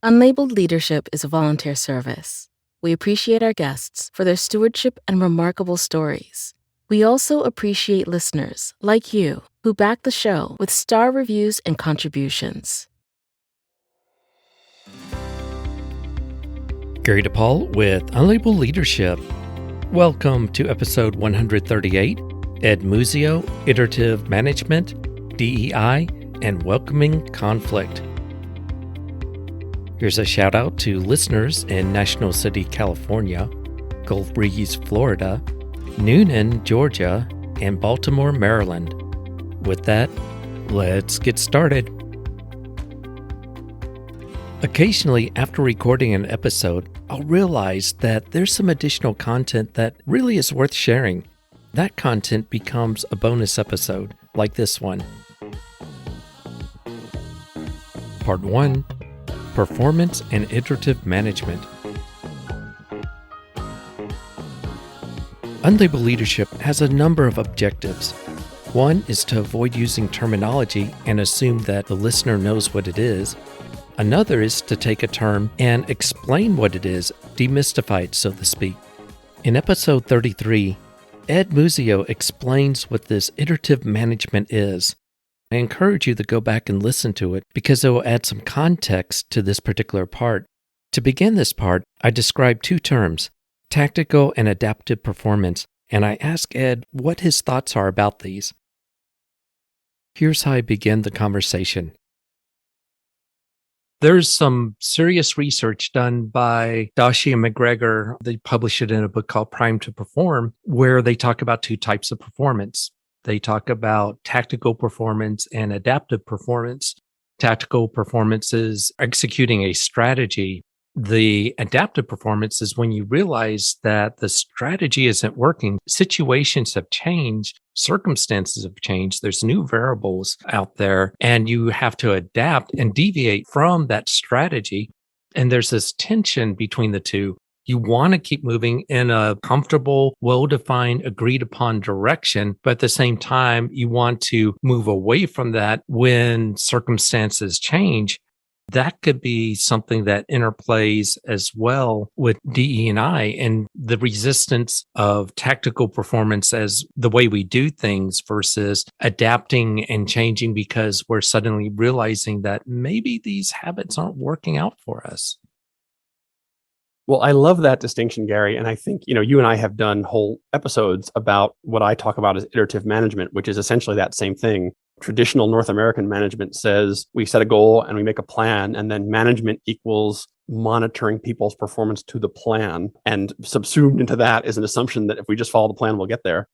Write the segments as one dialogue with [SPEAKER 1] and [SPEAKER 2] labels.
[SPEAKER 1] Unlabeled leadership is a volunteer service. We appreciate our guests for their stewardship and remarkable stories. We also appreciate listeners like you who back the show with star reviews and contributions.
[SPEAKER 2] Gary DePaul with Unlabeled Leadership. Welcome to episode 138, Ed Muzio, Iterative Management, DEI, and Welcoming Conflict. Here's a shout out to listeners in National City, California, Gulf Breeze, Florida, Noonan, Georgia, and Baltimore, Maryland. With that, let's get started. Occasionally, after recording an episode, I'll realize that there's some additional content that really is worth sharing. That content becomes a bonus episode, like this one. Part 1. Performance and Iterative Management. Unlabeled leadership has a number of objectives. One is to avoid using terminology and assume that the listener knows what it is. Another is to take a term and explain what it is, demystify it, so to speak. In episode 33, Ed Muzio explains what this iterative management is. I encourage you to go back and listen to it because it will add some context to this particular part. To begin this part, I describe two terms, tactical and adaptive performance, and I ask Ed what his thoughts are about these. Here's how I begin the conversation. There's some serious research done by Doshi and McGregor. They published it in a book called Prime to Perform, where they talk about two types of performance. They talk about tactical performance and adaptive performance. Tactical performance is executing a strategy. The adaptive performance is when you realize that the strategy isn't working. Situations have changed. Circumstances have changed. There's new variables out there, and you have to adapt and deviate from that strategy. And there's this tension between the two. You want to keep moving in a comfortable, well-defined, agreed-upon direction, but at the same time, you want to move away from that when circumstances change. That could be something that interplays as well with DE&I and the resistance of tactical performance as the way we do things versus adapting and changing because we're suddenly realizing that maybe these habits aren't working out for us.
[SPEAKER 3] Well, I love that distinction, Gary. And I think, you and I have done whole episodes about what I talk about as iterative management, which is essentially that same thing. Traditional North American management says we set a goal and we make a plan, and then management equals monitoring people's performance to the plan. And subsumed into that is an assumption that if we just follow the plan, we'll get there.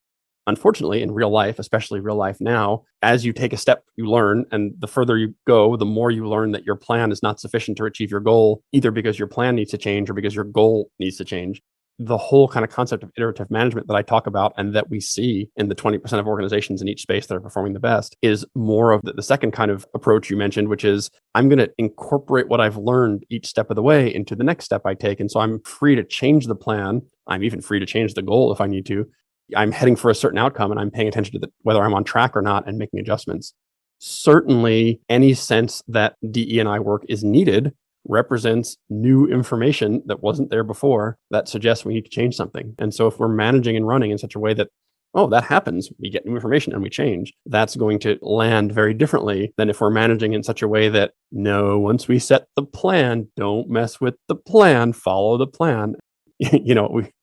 [SPEAKER 3] Unfortunately, in real life, especially real life now, as you take a step, you learn. And the further you go, the more you learn that your plan is not sufficient to achieve your goal, either because your plan needs to change or because your goal needs to change. The whole kind of concept of iterative management that I talk about and that we see in the 20% of organizations in each space that are performing the best is more of the second kind of approach you mentioned, which is I'm going to incorporate what I've learned each step of the way into the next step I take. And so I'm free to change the plan. I'm even free to change the goal if I need to. I'm heading for a certain outcome and I'm paying attention to whether I'm on track or not and making adjustments. Certainly, any sense that DE&I work is needed represents new information that wasn't there before that suggests we need to change something. And so if we're managing and running in such a way that, that happens, we get new information and we change, that's going to land very differently than if we're managing in such a way that, no, once we set the plan, don't mess with the plan, follow the plan.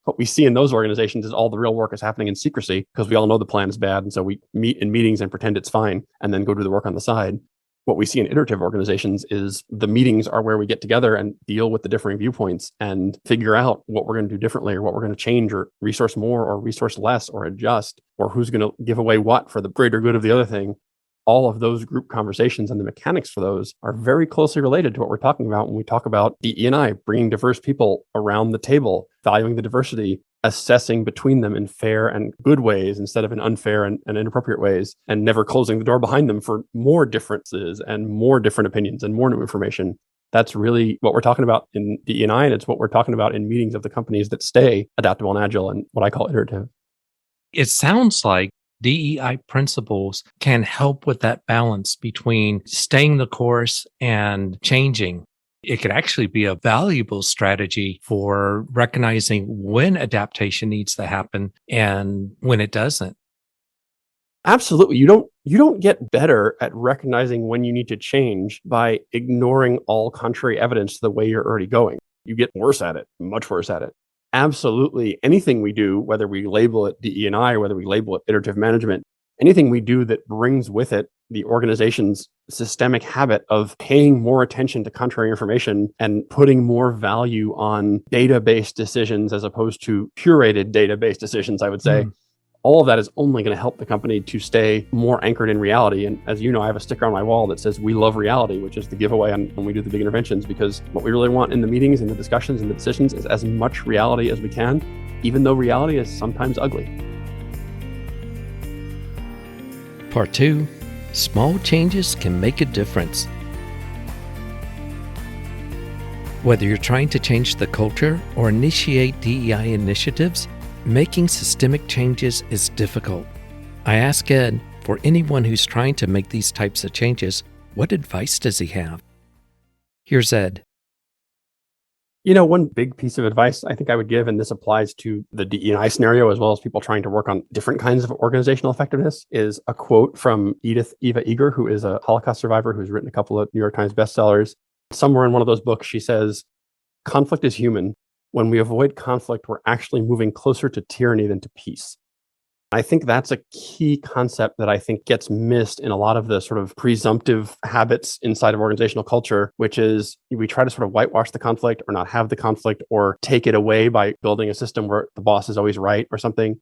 [SPEAKER 3] What we see in those organizations is all the real work is happening in secrecy because we all know the plan is bad. And so we meet in meetings and pretend it's fine and then go do the work on the side. What we see in iterative organizations is the meetings are where we get together and deal with the differing viewpoints and figure out what we're going to do differently or what we're going to change or resource more or resource less or adjust or who's going to give away what for the greater good of the other thing. All of those group conversations and the mechanics for those are very closely related to what we're talking about when we talk about DE&I, bringing diverse people around the table, valuing the diversity, assessing between them in fair and good ways instead of in unfair and inappropriate ways, and never closing the door behind them for more differences and more different opinions and more new information. That's really what we're talking about in DE&I, and it's what we're talking about in meetings of the companies that stay adaptable and agile and what I call iterative.
[SPEAKER 2] It sounds like DEI principles can help with that balance between staying the course and changing. It could actually be a valuable strategy for recognizing when adaptation needs to happen and when it doesn't.
[SPEAKER 3] Absolutely. You don't get better at recognizing when you need to change by ignoring all contrary evidence to the way you're already going. You get worse at it, much worse at it. Absolutely. Anything we do, whether we label it DE&I or whether we label it iterative management, anything we do that brings with it the organization's systemic habit of paying more attention to contrary information and putting more value on data-based decisions as opposed to curated data-based decisions, I would say. All of that is only going to help the company to stay more anchored in reality. And as you know, I have a sticker on my wall that says, "We love reality," which is the giveaway when we do the big interventions, because what we really want in the meetings and the discussions and the decisions is as much reality as we can, even though reality is sometimes ugly.
[SPEAKER 2] Part 2, small changes can make a difference. Whether you're trying to change the culture or initiate DEI initiatives, making systemic changes is difficult. I ask Ed, for anyone who's trying to make these types of changes, what advice does he have? Here's Ed.
[SPEAKER 3] One big piece of advice I think I would give, and this applies to the DE&I scenario as well as people trying to work on different kinds of organizational effectiveness, is a quote from Edith Eva Eger, who is a Holocaust survivor who's written a couple of New York Times bestsellers. Somewhere in one of those books, she says, "Conflict is human. When we avoid conflict, we're actually moving closer to tyranny than to peace." I think that's a key concept that I think gets missed in a lot of the sort of presumptive habits inside of organizational culture, which is we try to sort of whitewash the conflict or not have the conflict or take it away by building a system where the boss is always right or something.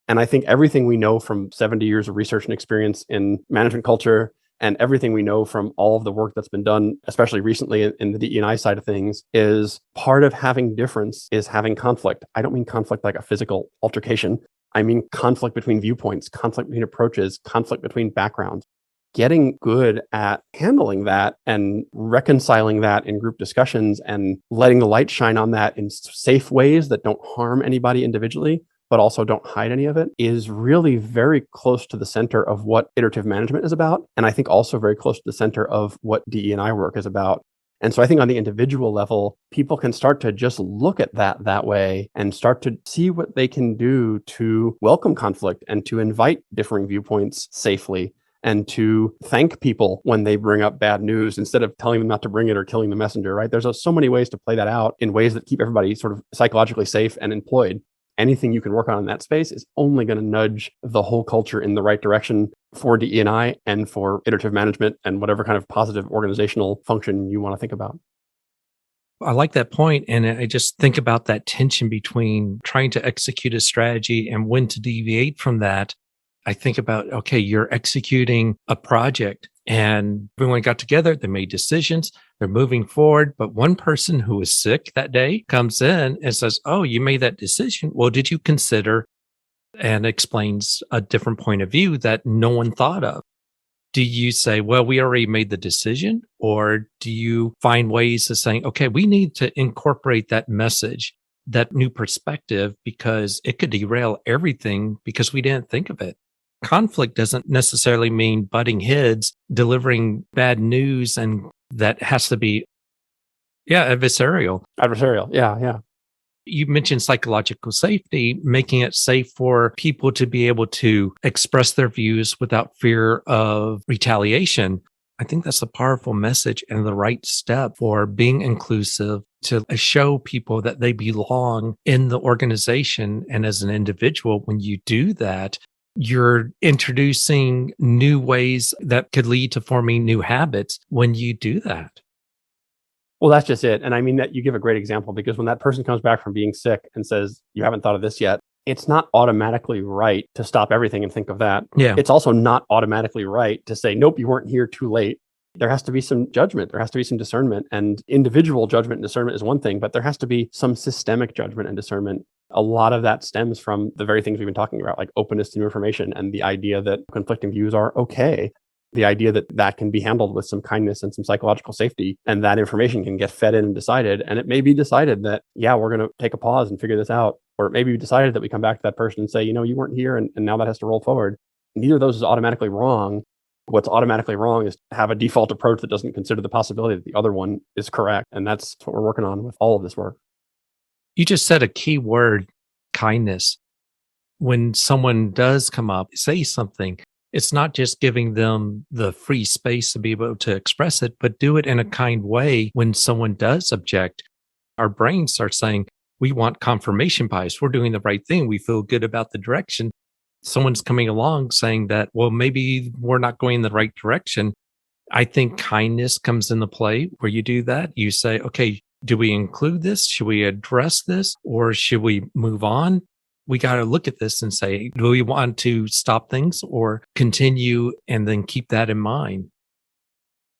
[SPEAKER 3] And I think everything we know from 70 years of research and experience in management culture and everything we know from all of the work that's been done, especially recently in the DE&I side of things, is part of having difference is having conflict. I don't mean conflict like a physical altercation. I mean conflict between viewpoints, conflict between approaches, conflict between backgrounds. Getting good at handling that and reconciling that in group discussions and letting the light shine on that in safe ways that don't harm anybody individually, but also don't hide any of it, is really very close to the center of what iterative management is about. And I think also very close to the center of what DE&I work is about. And so I think on the individual level, people can start to just look at that way and start to see what they can do to welcome conflict and to invite differing viewpoints safely and to thank people when they bring up bad news instead of telling them not to bring it or killing the messenger, right? There's so many ways to play that out in ways that keep everybody sort of psychologically safe and employed. Anything you can work on in that space is only going to nudge the whole culture in the right direction for DE&I and for iterative management and whatever kind of positive organizational function you want to think about.
[SPEAKER 2] I like that point. And I just think about that tension between trying to execute a strategy and when to deviate from that. I think about, okay, you're executing a project and everyone got together, they made decisions, they're moving forward. But one person who was sick that day comes in and says, "Oh, you made that decision. Well, did you consider?" And explains a different point of view that no one thought of. Do you say, "Well, we already made the decision"? Or do you find ways of saying, "Okay, we need to incorporate that message, that new perspective, because it could derail everything because we didn't think of it"? Conflict doesn't necessarily mean butting heads, delivering bad news, and that has to be, adversarial.
[SPEAKER 3] Adversarial. Yeah.
[SPEAKER 2] You mentioned psychological safety, making it safe for people to be able to express their views without fear of retaliation. I think that's a powerful message and the right step for being inclusive, to show people that they belong in the organization. And as an individual, when you do that, you're introducing new ways that could lead to forming new habits when you do that.
[SPEAKER 3] Well, that's just it. And I mean that you give a great example, because when that person comes back from being sick and says, "You haven't thought of this yet," it's not automatically right to stop everything and think of that.
[SPEAKER 2] Yeah.
[SPEAKER 3] It's also not automatically right to say, "Nope, you weren't here, too late." There has to be some judgment. There has to be some discernment, and individual judgment and discernment is one thing, but there has to be some systemic judgment and discernment. A lot of that stems from the very things we've been talking about, like openness to new information and the idea that conflicting views are okay. The idea that that can be handled with some kindness and some psychological safety, and that information can get fed in and decided. And it may be decided that, yeah, we're going to take a pause and figure this out. Or it may be decided that we come back to that person and say, "You weren't here, and now that has to roll forward." Neither of those is automatically wrong. What's automatically wrong is to have a default approach that doesn't consider the possibility that the other one is correct. And that's what we're working on with all of this work.
[SPEAKER 2] You just said a key word, kindness. When someone does come up, say something, it's not just giving them the free space to be able to express it, but do it in a kind way. When someone does object, our brain starts saying, we want confirmation bias. We're doing the right thing. We feel good about the direction. Someone's coming along saying that, well, maybe we're not going in the right direction. I think kindness comes into play where you do that. You say, okay, do we include this? Should we address this? Or should we move on? We got to look at this and say, do we want to stop things or continue, and then keep that in mind?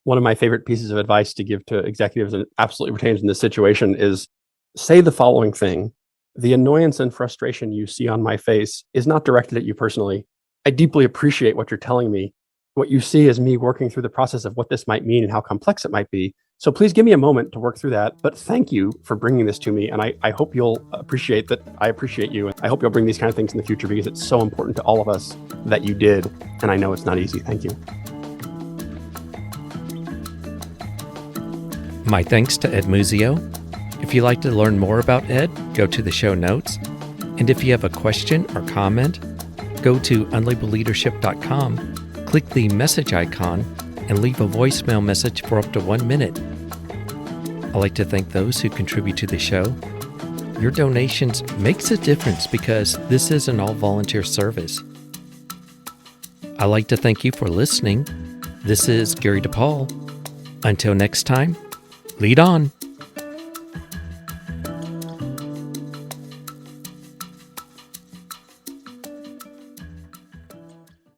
[SPEAKER 3] One of my favorite pieces of advice to give to executives, and absolutely pertains in this situation, is say the following thing. The annoyance and frustration you see on my face is not directed at you personally. I deeply appreciate what you're telling me. What you see is me working through the process of what this might mean and how complex it might be. So please give me a moment to work through that. But thank you for bringing this to me. And I hope you'll appreciate that I appreciate you. And I hope you'll bring these kind of things in the future, because it's so important to all of us that you did. And I know it's not easy. Thank you.
[SPEAKER 2] My thanks to Ed Muzio. If you'd like to learn more about Ed, go to the show notes. And if you have a question or comment, go to unlabelleadership.com, click the message icon, and leave a voicemail message for up to 1 minute. I'd like to thank those who contribute to the show. Your donations makes a difference because this is an all-volunteer service. I'd like to thank you for listening. This is Gary DePaul. Until next time, lead on.